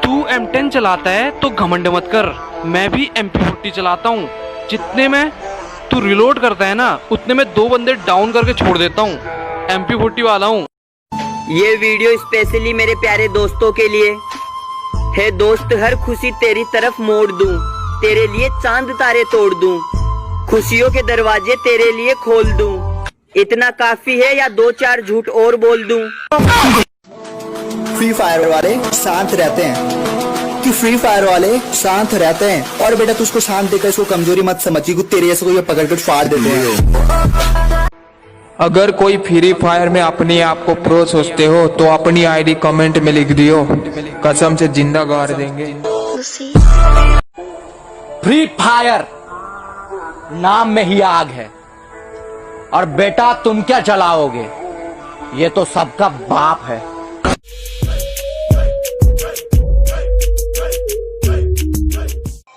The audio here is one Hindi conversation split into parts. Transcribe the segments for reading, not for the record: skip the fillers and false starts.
तू M10 चलाता है तो घमंड मत कर, मैं भी MP40 चलाता हूँ। जितने में तू रिलोड करता है ना, उतने में 2 बंदे डाउन करके छोड़ देता हूँ। MP40 वाला हूँ। ये वीडियो स्पेशली मेरे प्यारे दोस्तों के लिए है। दोस्त, हर खुशी तेरी तरफ मोड़ दूं, तेरे लिए चांद तारे तोड़ दूं, खुशियों के दरवाजे तेरे लिए खोल दूं। इतना काफी है या 2-4 झूठ और बोल दूं? फ्री फायर वाले शांत रहते हैं कि फ्री फायर वाले शांत रहते हैं। और बेटा, तू उसको शांत देकर इसको कमजोरी मत समझी कि तेरे जैसे को ये पकड़ कर फाड़ देते हैं। अगर कोई फ्री फायर में अपने आप को प्रो सोचते हो तो अपनी आईडी कमेंट में लिख दियो, कसम से जिंदा गाड़ देंगे। फ्री फायर नाम में ही आग है, और बेटा तुम क्या चलाओगे, ये तो सबका बाप है।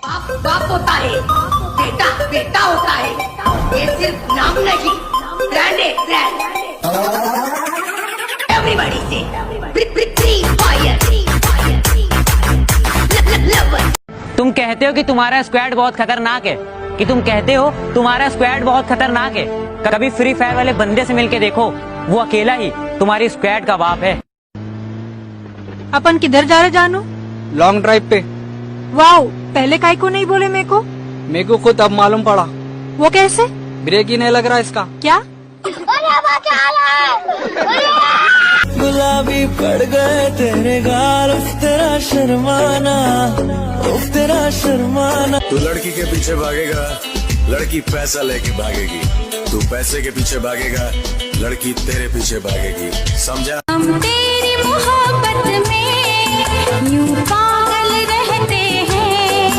बाप बाप होता है, बेटा बेटा होता है। ये सिर्फ नाम नहीं, ब्रांड है, ब्रांड। एवरीबॉडी से फ्री फायर। तुम कहते हो कि तुम्हारा स्क्वाड बहुत खतरनाक है, कि तुम कहते हो तुम्हारा स्क्वाड बहुत खतरनाक है। कभी फ्री फायर वाले बंदे से मिलके देखो, वो अकेला ही तुम्हारी स्क्वाड का बाप है। अपन किधर जा रहे जानू? लॉन्ग ड्राइव पे। वाओ, पहले काहे को नहीं बोले मेरे को? मेरे को खुद अब मालूम पड़ा। वो कैसे? ब्रेक ही नहीं लग रहा इसका। क्या? गुलाबी पड़ गए तेरे गाल, उफ तेरा शर्माना, उफ तेरा शर्माना। तू लड़की के पीछे भागेगा, लड़की पैसा लेके भागेगी। तू पैसे के पीछे भागेगा, लड़की तेरे पीछे भागेगी। समझा? हम तेरी मोहब्बत में यूं पागल रहते हैं।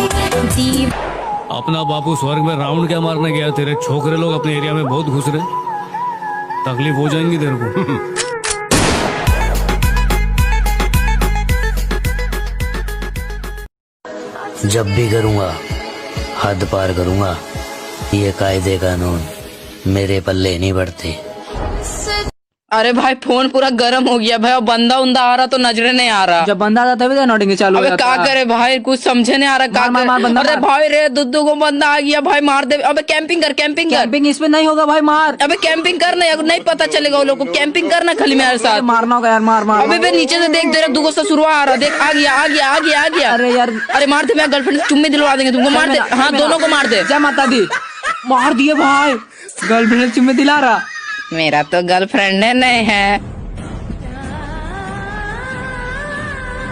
अपना बापू स्वर्ग में राउंड क्या मारने गया, तेरे छोकरे लोग अपने एरिया में बहुत घुस रहे, तकलीफ हो जाएंगी तेरे को। जब भी करूँगा हद पार करूँगा, ये कायदे कानून मेरे पल्ले नहीं बढ़ते। अरे भाई फोन पूरा गर्म हो गया भाई, और बंदा उंदा आ रहा तो नजरे नहीं आ रहा। जब बंदा आता तभी नोटिंग चालू हो जाता है। क्या करे भाई, कुछ समझे नहीं आ रहा। क्या करे? अरे भाई रे, दुद्दू को बंदा आ गया भाई, मार दे। अबे कैंपिंग कर, कैंपिंग कर। कैंपिंग इसमें नहीं होगा भाई, मार। अबे कैंपिंग करना, नहीं पता चलेगा वो लोग को। कैंपिंग करना खाली मेरे साथ। मारना होगा यार, मार मार। अबे नीचे से देख, तेरा दुगो ससुरवा आ रहा, देख आ गया आ गया आ गया आ गया। अरे यार, अरे मार दे, मैं गर्लफ्रेंड से चुम्मी दिलवा देंगे तुमको। मार दे, हाँ दोनों को मार दे। जय माता दी। मार दिए भाई, गर्लफ्रेंड चुम्मे दिला रहा। मेरा तो गर्लफ्रेंड नहीं है।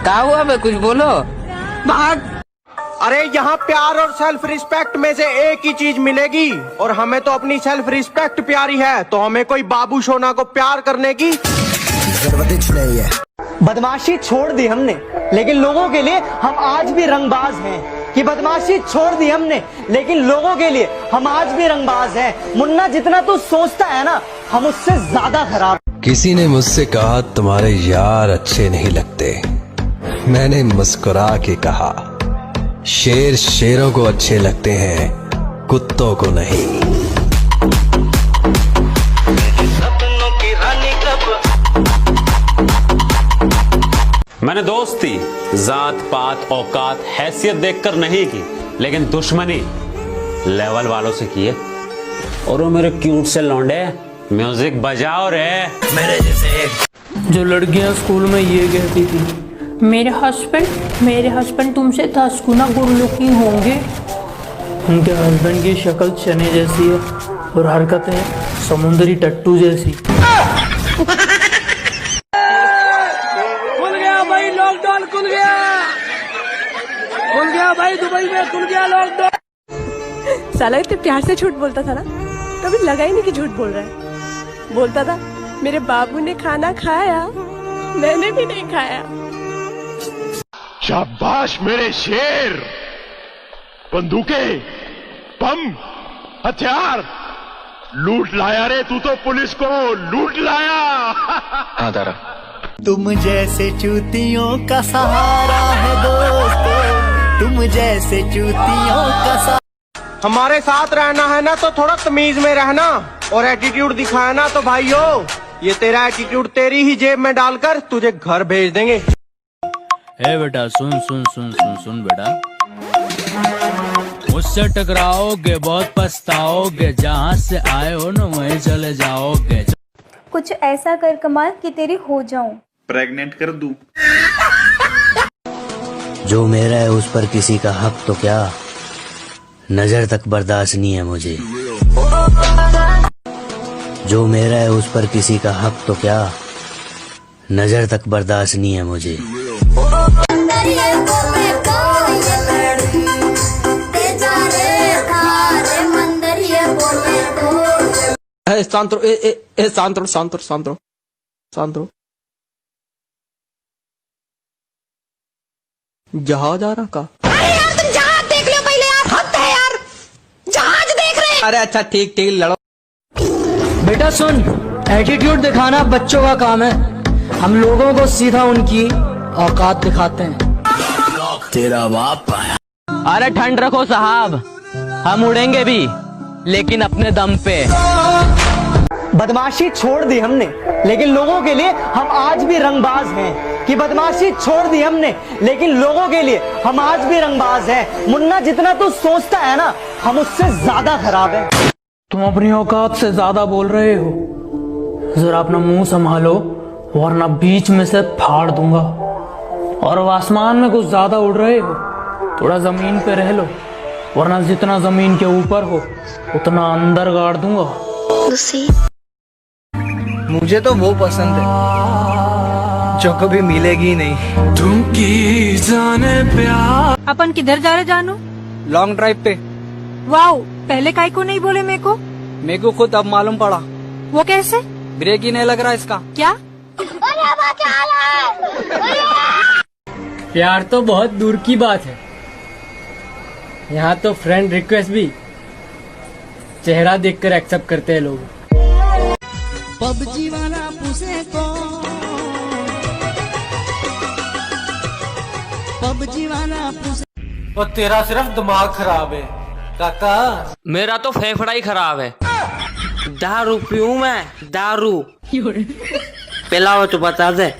क्या हुआ बे, कुछ बोलो। भाग। अरे यहाँ प्यार और सेल्फ रिस्पेक्ट में से एक ही चीज मिलेगी, और हमें तो अपनी सेल्फ रिस्पेक्ट प्यारी है, तो हमें कोई बाबू सोना को प्यार करने की जरूरत नहीं है। बदमाशी छोड़ दी हमने, लेकिन लोगों के लिए हम आज भी रंगबाज हैं। कि बदमाशी छोड़ दी हमने, लेकिन लोगों के लिए हम आज भी रंगबाज हैं। मुन्ना, जितना तू सोचता है ना, हम उससे ज्यादा खराब। किसी ने मुझसे कहा तुम्हारे यार अच्छे नहीं लगते, मैंने मुस्कुरा के कहा शेर शेरों को अच्छे लगते हैं, कुत्तों को नहीं। मैंने दोस्ती जात पात औकात हैसियत देखकर नहीं की, लेकिन दुश्मनी लेवल वालों से की है। और वो मेरे क्यूट से लौंडे, म्यूजिक बजाओ रे मेरे जैसे। जो लड़कियां स्कूल में ये कहती थी, मेरे हस्बैंड तुमसे 10 गुना गुड लुकिंग होंगे, उनके हस्बैंड की शक्ल चने जैसी है और हरकतें समुद्री टट्टू जैसी। खुल गया भाई लॉकडाउन, खुल गया भाई, दुबई में खुल गया लॉकडाउन। साला इतने प्यार से झूठ बोलता था ना, कभी लगा ही नहीं कि झूठ बोल रहा है। बोलता था मेरे बाबू ने खाना खाया, मैंने भी नहीं खाया। शाबाश मेरे शेर। बंदूकें, बम, हथियार लूट लाया रे, तू तो पुलिस को लूट लाया। हाँ तारा, तुम जैसे चूतियों का सहारा है दोस्तों, तुम जैसे चूतियों का सहारा। हमारे साथ रहना है ना तो थोड़ा तमीज में रहना, और एटीट्यूड दिखाया ना तो भाइयों, ये तेरा एटीट्यूड तेरी ही जेब में डालकर तुझे घर भेज देंगे। ए बेटा सुन सुन सुन सुन सुन बेटा, मुझसे टकराओगे बहुत पछताओगे, जहाँ से आए हो ना वहीं चले जाओगे। कुछ ऐसा कर कमाल कि तेरी हो जाऊं। प्रेग्नेंट कर दूं। जो मेरा है उस पर किसी का हक तो क्या, नजर तक बर्दाश्त नहीं है मुझे। जो मेरा है उस पर किसी का हक तो क्या, नजर तक बर्दाश्त नहीं है मुझे। शांत रहो, शांत रहो, शांत रहो, शांत रहो, शांत रहो। जहाज आ रहा का? अरे यार तुम जहाज देख लो पहले यार, हद है यार, जहाज देख रहे हैं। अरे अच्छा ठीक ठीक लड़ो। बेटा सुन, एटीट्यूड दिखाना बच्चों का काम है, हम लोगों को सीधा उनकी औकात दिखाते हैं। तेरा बाप आया। अरे ठंड रखो साहब, हम उड़ेंगे भी लेकिन अपने दम पे। बदमाशी छोड़ दी हमने, लेकिन लोगों के लिए हम आज भी रंगबाज हैं। कि बदमाशी छोड़ दी हमने, लेकिन लोगों के लिए हम आज भी रंगबाज हैं। मुन्ना जितना तू सोचता है ना, हम उससे ज्यादा खराब है। तुम अपनी औकात से ज्यादा बोल रहे हो, जरा अपना मुंह संभालो वरना बीच में से फाड़ दूंगा। और अब आसमान में कुछ ज्यादा उड़ रहे हो, थोड़ा जमीन पे रह लो, वरना जितना जमीन के ऊपर हो उतना अंदर गाड़ दूंगा। मुझे तो वो पसंद है जो कभी मिलेगी नहीं। तुमकी जाने प्यार। अपन किधर जा रहे जानू? लॉन्ग ड्राइव पे। वाओ, पहले काहे को नहीं बोले मेरे को? मेरे को खुद अब मालूम पड़ा। वो कैसे? ब्रेक ही नहीं लग रहा इसका। क्या? प्यार तो बहुत दूर की बात है, यहाँ तो फ्रेंड रिक्वेस्ट भी चेहरा देखकर एक्सेप्ट करते हैं लोग। पबजी वाला पूछे को, पबजी वाला पूछे। और तेरा सिर्फ दिमाग खराब है काका। मेरा तो फेफड़ा ही खराब है। दारू पीऊं मैं, दारू। पिला हो तो बता दे।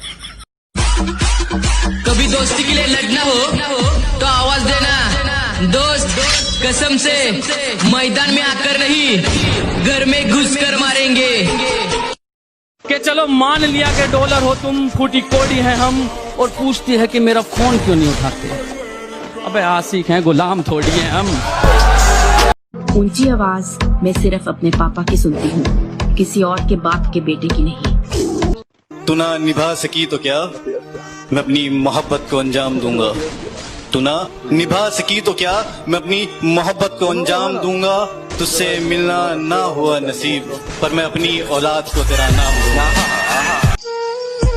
कभी दोस्ती के लिए लड़ना हो तो आवाज देना दोस्त, कसम से मैदान में आकर नहीं घर में घुस कर मारेंगे। के चलो मान लिया कि डॉलर हो तुम, फूटी कोड़ी है हम, और पूछती है कि मेरा फोन क्यों नहीं उठाते। अबे आशिक हैं, गुलाम थोड़ी हैं हम। ऊंची आवाज मैं सिर्फ अपने पापा की सुनती हूँ, किसी और के बाप के बेटे की नहीं। तू ना निभा सकी तो क्या, मैं अपनी मोहब्बत को अंजाम दूंगा। तू ना निभा सकी तो क्या, मैं अपनी मोहब्बत को अंजाम दूंगा। तुझसे मिलना ना हुआ नसीब, पर मैं अपनी औलाद को तेरा नाम दूंगा।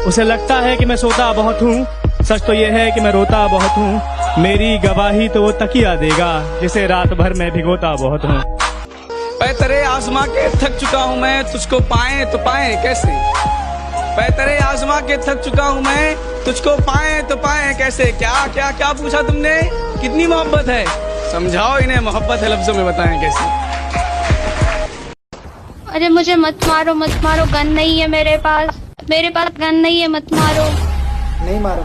उसे लगता है कि मैं सोता बहुत हूँ, सच तो ये है कि मैं रोता बहुत हूँ। मेरी गवाही तो वो तकिया देगा जिसे रात भर मैं भिगोता बहुत हूँ। तेरे आजमा के थक चुका हूँ मैं, तुझको पाए तो पाए कैसे। तेरे आजमा के थक चुका हूँ मैं, तुझको पाए तो पाए कैसे। क्या क्या क्या पूछा तुमने, कितनी मोहब्बत है, समझाओ इन्हें मोहब्बत है लफ्जों में बताएं कैसे। अरे मुझे मत मारो, मत मारो, गन नहीं है मेरे पास गन नहीं है, मत मारो। नहीं मारो।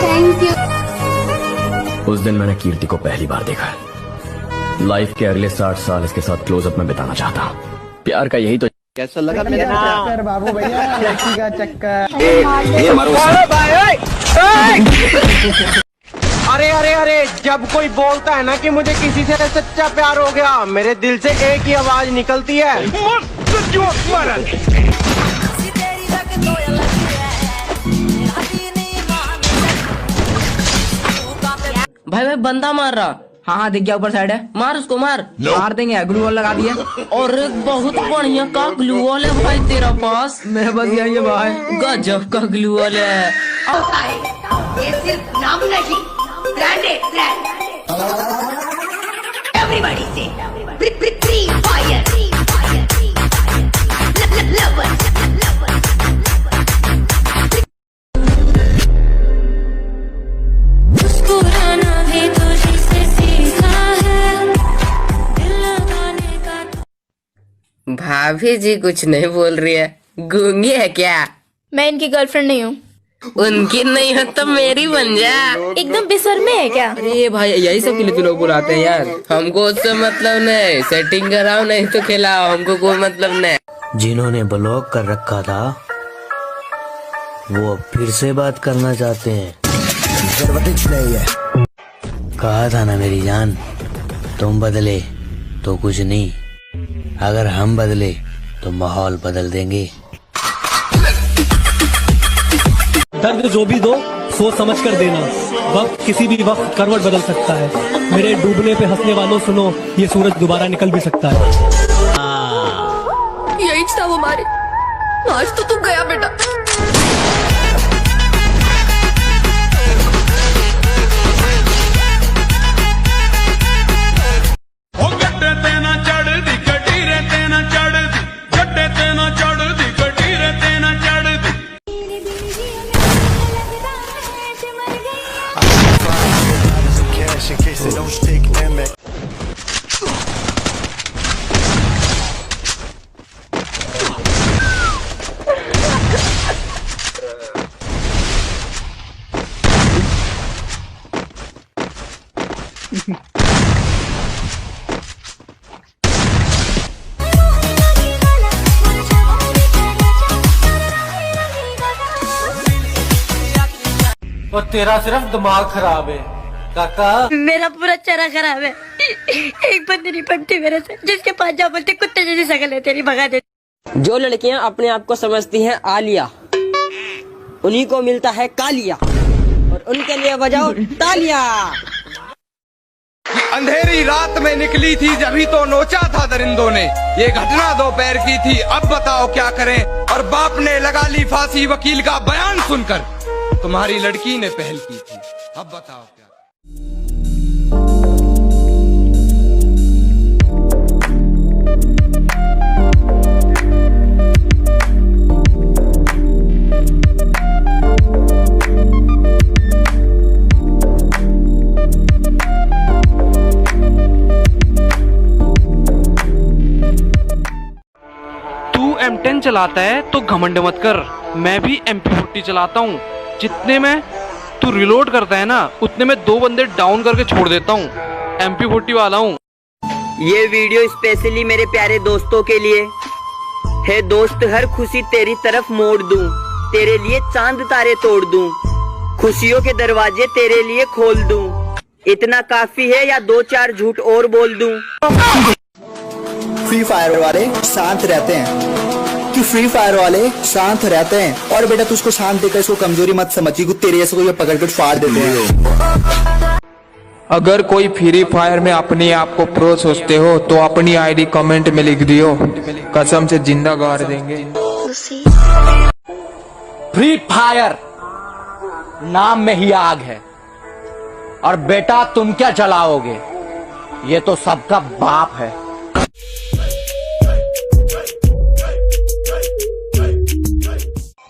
Thank you. उस दिन मैंने कीर्ति को पहली बार देखा। लाइफ के अगले 60 साल इसके साथ क्लोजअप में बिताना चाहता हूँ। प्यार का यही तो। कैसा लगा मेरा चक्कर बाबू भैया, लड़की का चक्कर। अरे अरे अरे, जब कोई बोलता है ना कि मुझे किसी से सच्चा प्यार हो गया, मेरे दिल से एक ही आवाज निकलती है। भाई भाई बंदा मार रहा। हाँ हाँ दिख गया, ऊपर साइड है, मार उसको मार। मार देंगे, ग्लू वॉल लगा दिया। और एक बहुत बढ़िया का ग्लू वॉल है भाई तेरा पास। मैं बस यही है भाई, गजब का ग्लू वॉल है। ये सिर्फ नाम नहीं, ब्रांड है, ब्रांड। एवरीबॉडी से फ्री फायर, भाभी जी कुछ नहीं बोल रही है, गूंगी है क्या? मैं इनकी गर्लफ्रेंड नहीं हूँ। उनकी नहीं हो तो मेरी बन जा। एकदम बेशर्मे है क्या? अरे भाई यही सब के लिए तो लोग बुलाते हैं यार। हमको उससे मतलब नहीं, सेटिंग कराओ नहीं तो खिलाओ, हमको कोई मतलब नहीं। जिन्होंने ब्लॉक कर रखा था वो अब फिर से बात करना चाहते हैं। जरूरत नहीं है। कहा था ना मेरी जान, तुम बदले तो कुछ नहीं, अगर हम बदले तो माहौल बदल देंगे। दर्द जो भी दो सोच समझ कर देना, वक्त किसी भी वक्त करवट बदल सकता है। मेरे डूबने पे हंसने वालों सुनो, ये सूरज दोबारा निकल भी सकता है। यही था वो हमारे, आज तो तू गया बेटा। In case they don't stick them back. और तेरा सिर्फ दिमाग खराब है काका। मेरा पूरा चेहरा खराब है। एक बंदी नहीं पटती मेरे से, जिसके पास जा बोलते कुत्ते जैसी शकल है तेरी, भगा दे। जो लड़कियां अपने आप को समझती हैं आलिया, उन्हीं को मिलता है कालिया, और उनके लिए बजाओ तालियां। अंधेरी रात में निकली थी जभी तो नोचा था दरिंदों ने, ये घटना दोपहर की थी, अब बताओ क्या करें। और बाप ने लगा ली फांसी वकील का बयान सुनकर, तुम्हारी लड़की ने पहल की थी, अब बताओ क्या। M10 चलाता है तो घमंड मत कर, मैं भी MP40 चलाता हूँ। जितने में तू रिलोड करता है ना, उतने में 2 बंदे डाउन करके छोड़ देता हूँ। MP40 वाला हूँ। ये वीडियो स्पेशली मेरे प्यारे दोस्तों के लिए है। दोस्त हर खुशी तेरी तरफ मोड़ दूं, तेरे लिए चांद तारे तोड़ दूं, खुशियों के दरवाजे तेरे लिए खोल दूं। इतना काफी है या 2-4 झूठ और बोल दूं? फ्री फायर वाले शांत रहते हैं, कि फ्री फायर वाले शांत रहते हैं। और बेटा तू उसको शांत देकर इसको कमजोरी मत समझी, तेरे जैसे को ये पकड़ कर फाड़ देते हैं। अगर कोई फ्री फायर में अपने आप को प्रो सोचते हो तो अपनी आईडी कमेंट में लिख दियो, कसम से जिंदा गाड़ देंगे। फ्री फायर नाम में ही आग है, और बेटा तुम क्या चलाओगे, ये तो सबका बाप है।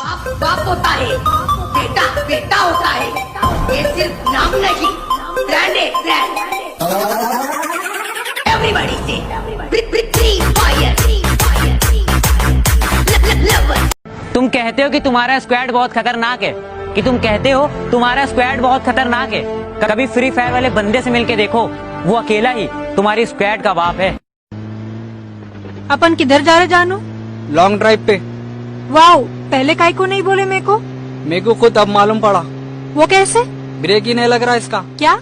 बाप बाप होता है, बेटा बेटा होता है। ये सिर्फ नाम नहीं, ब्रांड है, ब्रांड। एवरीबॉडी से फ्री फायर। तुम कहते हो कि तुम्हारा स्क्वाड बहुत खतरनाक है, कि तुम कहते हो तुम्हारा स्क्वाड बहुत खतरनाक है। कभी फ्री फायर वाले बंदे से मिलके देखो, वो अकेला ही तुम्हारी स्क्वाड का बाप है। अपन किधर जा रहे जानू? लॉन्ग ड्राइव पे। वाओ, पहले काहे को नहीं बोले मेरे को? मेरे को खुद अब मालूम पड़ा। वो कैसे? ब्रेक ही नहीं लग रहा इसका। क्या?